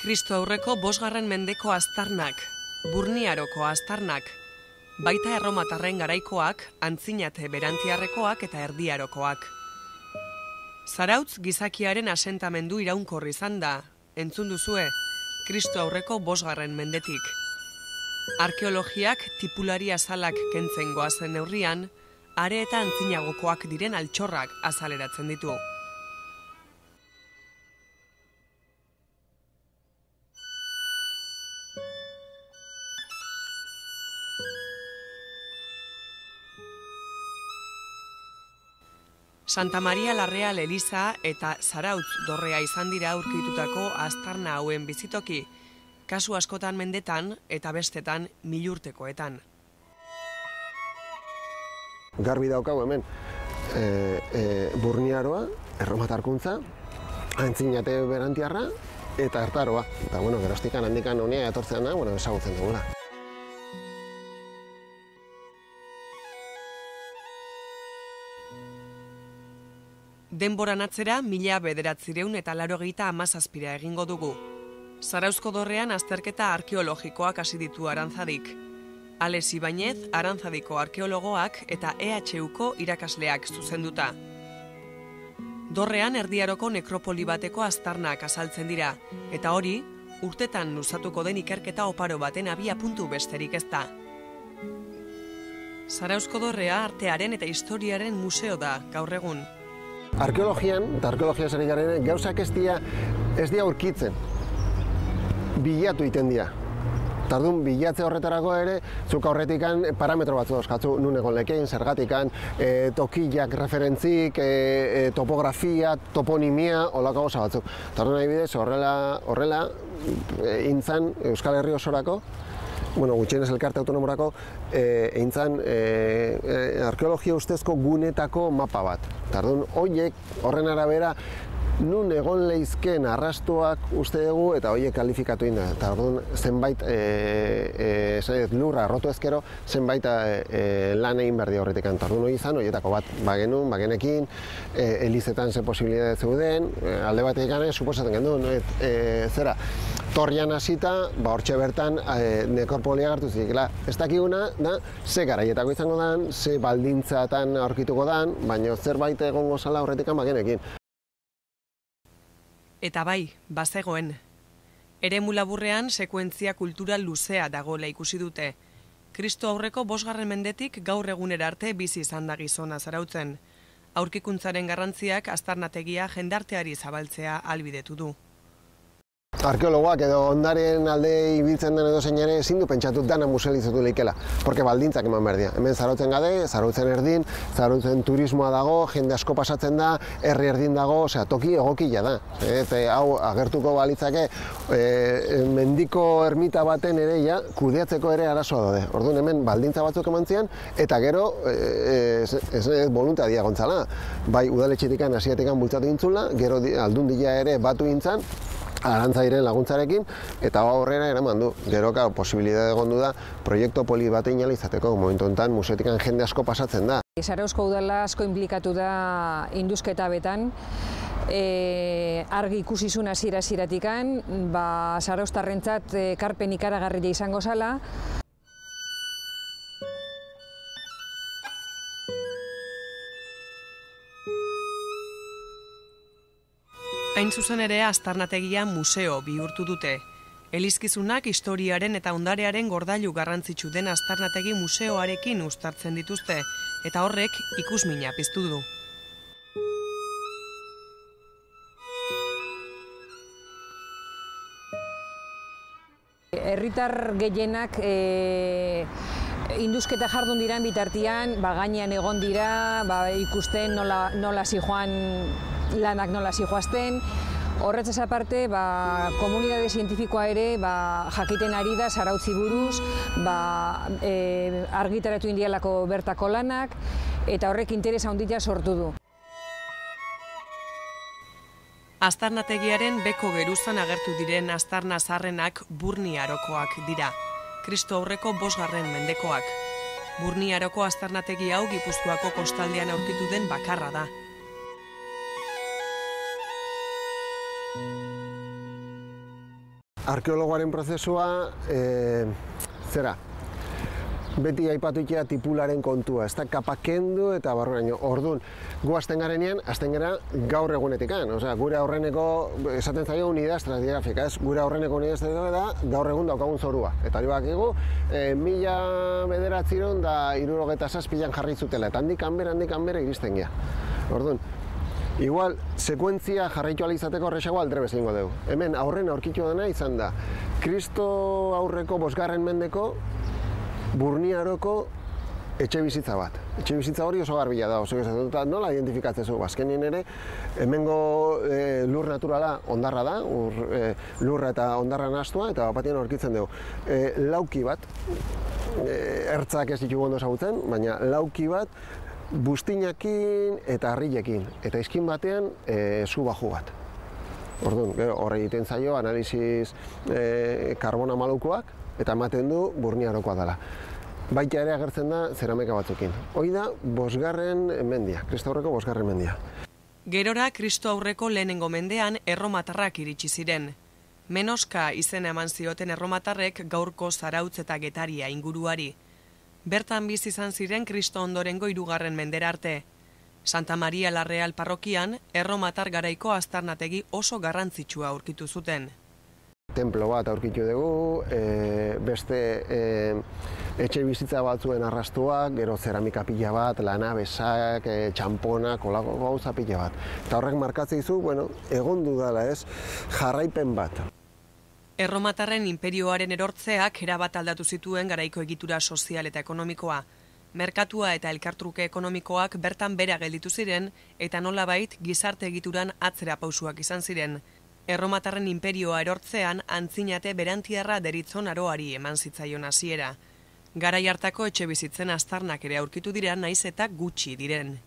Kristo aurreko 5. mendeko aztarnak, Burniaroko aztarnak, baita erromatarren garaikoak, antzinate berantiarrekoak eta erdiarokoak. Zarautz gizakiaren asentamendu iraunkor izan da, entzun duzue, Kristo aurreko 5. mendetik. Arkeologiak tipulari azalak kentzen goazen neurrian, are eta antzinagokoak diren altxorrak azaleratzen ditu. Santa Maria la Real Eliza eta Zarautz dorrea izan dira aurkitutako aztarna hauen bizitoki, kasu askotan mendetan eta bestetan milurtekoetan. Garbi daukagu hemen Burniaroa, erromatarkuntza, antzinate berantiarra eta ertaroa. Eta gerostikan handikan honea etortzen da, ezagutzen dugula. Denboran atzera 1987 egingo dugu. Zarauzko dorrean azterketa arkeologikoak hasi ditu Aranzadik. Ales Ibañez, Aranzadiko arkeologoak eta EHUko irakasleak zuzenduta. Dorrean erdiaroko nekropoli bateko aztarnak azaltzen dira, eta hori, urtetan luzatuko den ikerketa oparo baten abiapuntu besterik ez da. Zarauzko dorrea artearen eta historiaren museo da gaur egun. Arkeologian, eta arkeologia zari garen, gauzak ez dira aurkitzen, bilatu iten dira. Tardun, bilatze horretarako ere, zuk aurretikan parametro batzu dauzkatzu, nun egon lekein, zergatikan, tokiak referentzik, topografia, toponimia, holako gauza batzuk. Tardun nahi bidez, horrela, intzan Euskal Herri osorako, gutxienez elkarte autonomorako, eintzan arkeologia ustezko gunetako mapa bat. Tardun, horiek horren arabera nun egon leizken arrastoak uste dugu eta horiek kalifikatu inda. Tardun, zenbait lurra arrotu ezkero, zenbait lan egin berdi horretik. Tardun hori izan, horietako bat bagenun, bagenekin, elizetan ze posibilidade zeuden, alde batetik gane, suposatzen gendun, zera, torrian hasita, hortxe bertan nekropolia hartu zikela. Ez dakiguna da, ze garaietako izango dan, ze baldintzatan aurkituko dan, baina zerbait egongo zala horretik bagenekin. Eta bai, bazegoen. Eremu laburrean sekuentzia kultural luzea dagoela ikusi dute. Kristo aurreko 5. mendetik gaur egunera arte bizi izan da gizona Zarautzen. Aurkikuntzaren garrantziak aztarnategia jendarteari zabaltzea ahalbidetu du. Arkeologoak edo ondaren alde ibiltzen den edo ere ezin du pentsatu dana musealizatu leikela, porque baldintzak eman behar dira. Hemen Zarautzen gade, Zarautzen erdin, Zarautzen turismoa dago, jende asko pasatzen da, herri erdin dago, toki egokila da. Hau agertuko balitzake mendiko ermita baten ere kudeatzeko ere arazoa daude. Orduan hemen baldintza batzuk eman zian, eta gero ez voluntaria gontzala. Bai udaletxetikan, asiatikan bultzatu gintzula, gero aldundia ere batu gintzan, Arantzairen laguntzarekin, eta horrela eraman du. Gero, posibilitate egon du da, proiektu poli bat izateko. Momentu honetan, museotikan jende asko pasatzen da. Zarauzko udala asko inplikatu da indusketa betan. Argi ikusizun hasiera-hasieratik, zarauztarrentzat ekarpen ikaragarria izango zala. Hain zuzen ere aztarnategia museo bihurtu dute. Elizkizunak historiaren eta ondarearen gordailu garrantzitsu den aztarnategi museoarekin uztartzen dituzte, eta horrek ikusmina piztu du. Herritar gehienak indusketa jardun diran bitartean, gainean egon dira, ikusten nola zijoan lanak nola zijoazten. Horretzaz aparte, komunitate zientifikoa ere jakiten ari da Zarautzi buruz, argitaratu indialako bertako lanak, eta horrek interesa handia sortu du. Aztarnategiaren beko geruzan agertu diren aztarna zaharrenak Burniarokoak dira. Kristo aurreko 5. mendekoak. Burniaroko aztarnategi hau Gipuzkoako kostaldean aurkitu den bakarra da. Arkeologoaren prozesua, zera, beti aipatuikea tipularen kontua, ez da kapakendu eta barruaino. Orduan, gu hasten garenean, hasten gara gaur egunetikan. Osea, gure aurreneko, esaten zaio, unidad estratigráfica, ez? Gure aurreneko unidad estratigráfica da gaur egun daukagun zorua. Eta hori bakigu, 1967an jarri zutela, eta handik hanbera iristen gea. Orduan, igual, sekuentzia jarraitu ahal izateko horrexago aldrebez egingo dugu. Hemen aurren aurkitu dena izan da, Kristo aurreko 5. mendeko Burniaroko etxe bizitza bat. Etxe bizitza hori oso garbila da, oso eta nola identifikatzen zu? Azkenien ere, hemengo lur naturala ondarra da, lurra eta ondarra nahastua, eta batien aurkitzen dugu. Lauki bat, ertzak ez ditugu ondo ezagutzen, baina lauki bat, bustinakin eta harrilekin, eta izkin batean zu baju bat. Orduan, horre egiten zaio, analiziz karbona malukoak, eta ematen du Burniarokoa dela. Baita ere agertzen da zeramika batzukin. Hoi da 5. mendia, Kristo aurreko 5. mendia. Gerora, Kristo aurreko lehenengo mendean erromatarrak iritsi ziren. Menoska izena eman zioten erromatarrek gaurko Zarautz eta Getaria inguruari. Bertan bizi izan ziren Kristo ondorengo 3. mendera arte. Santa Maria la Real parrokian, erromatar garaiko aztarnategi oso garrantzitsua aurkitu zuten. Templo bat aurkitu dugu, beste etxe bizitza batzuen arrastuak, gero zeramika pila bat, lanabesak, txamponak, olako gauza pila bat. Eta horrek markatzen dizu, egon dudala ez, jarraipen bat. Erromatarren inperioaren erortzeak erabat aldatu zituen garaiko egitura sozial eta ekonomikoa. Merkatua eta elkartruke ekonomikoak bertan bera gelditu ziren eta nolabait gizarte egituran atzera pausuak izan ziren. Erromatarren inperioa erortzean antzinate berantiarra deritzon aroari eman zitzaion hasiera. Garai hartako etxe bizitzen aztarnak ere aurkitu dira naiz eta gutxi diren.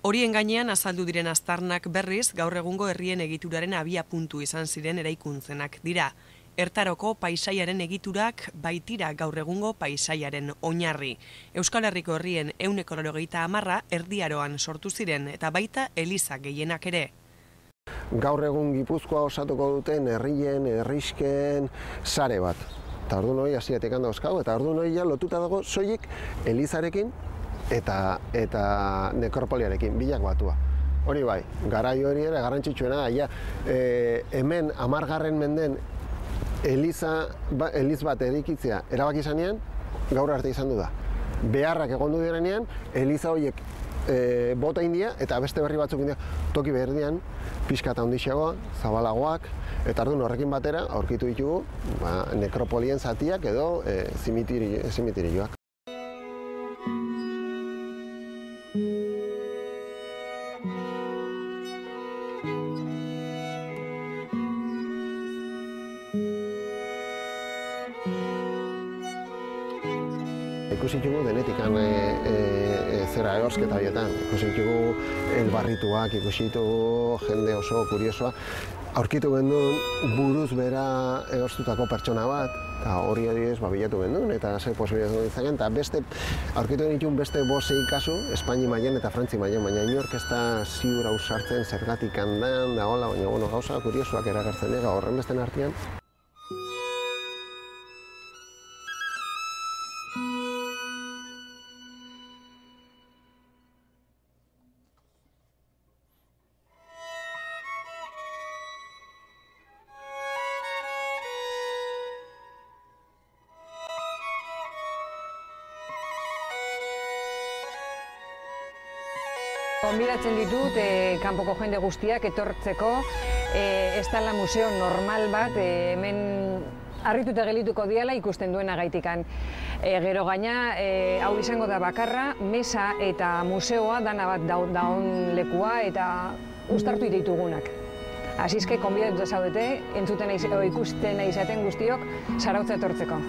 Horien gainean azaldu diren aztarnak berriz gaur egungo herrien egituraren abiapuntu izan ziren eraikuntzenak dira. Ertaroko paisaiaren egiturak baitira gaur egungo paisaiaren oinarri. Euskal Herriko herrien 180 Erdi Aroan sortu ziren eta baita eliza gehienak ere. Gaur egun Gipuzkoa osatuko duten herrien, herrisken sare bat. Eta orduan hori hasiatik dauzkagu, eta orduan hori lotuta dago soilik elizarekin eta nekropoliarekin, bilak batua. Hori bai, garai hori ere garrantzitsuena da, hemen 10. menden eliz bat erikitzea erabaki izanean, gaur arte izan du da. Beharrak egondu direnean, eliza horiek bota india eta beste berri batzuk india toki berdian, pixka eta ondixeagoa, zabalagoak, eta orduan horrekin batera aurkitu ditugu nekropolien zatiak edo zimitirioak. Ikusi ditugu denetikan zera ehorzketa horietan. Ikusi ditugu elbarrituak, ikusi ditugu jende oso kuriosoa. Aurkitu gendun buruz bera ehorztutako pertsona bat, eta hori adibidez bilatu gendun, eta ze posibilitatea ditzaken, eta aurkitu genituen beste 5 kasu, Espaini mailan eta Frantzi mailan, baina inork ez da ziur ausartzen zergatik handan, da hola, baina gauza kuriosoak erakartzen dira horren besten artean. Gonbidatzen ditut kanpoko jende guztiak etortzeko, ez dela museo normal bat, hemen harrituta gelituko diala ikusten duena gaitikan. Gero gaina, hau izango da bakarra, mesa eta museoa dana bat daun lekua eta uztartu ditugunak. Asizke, konbidatuta zaudete, entzuten ikusten izaten guztiok, Zarautza etortzeko.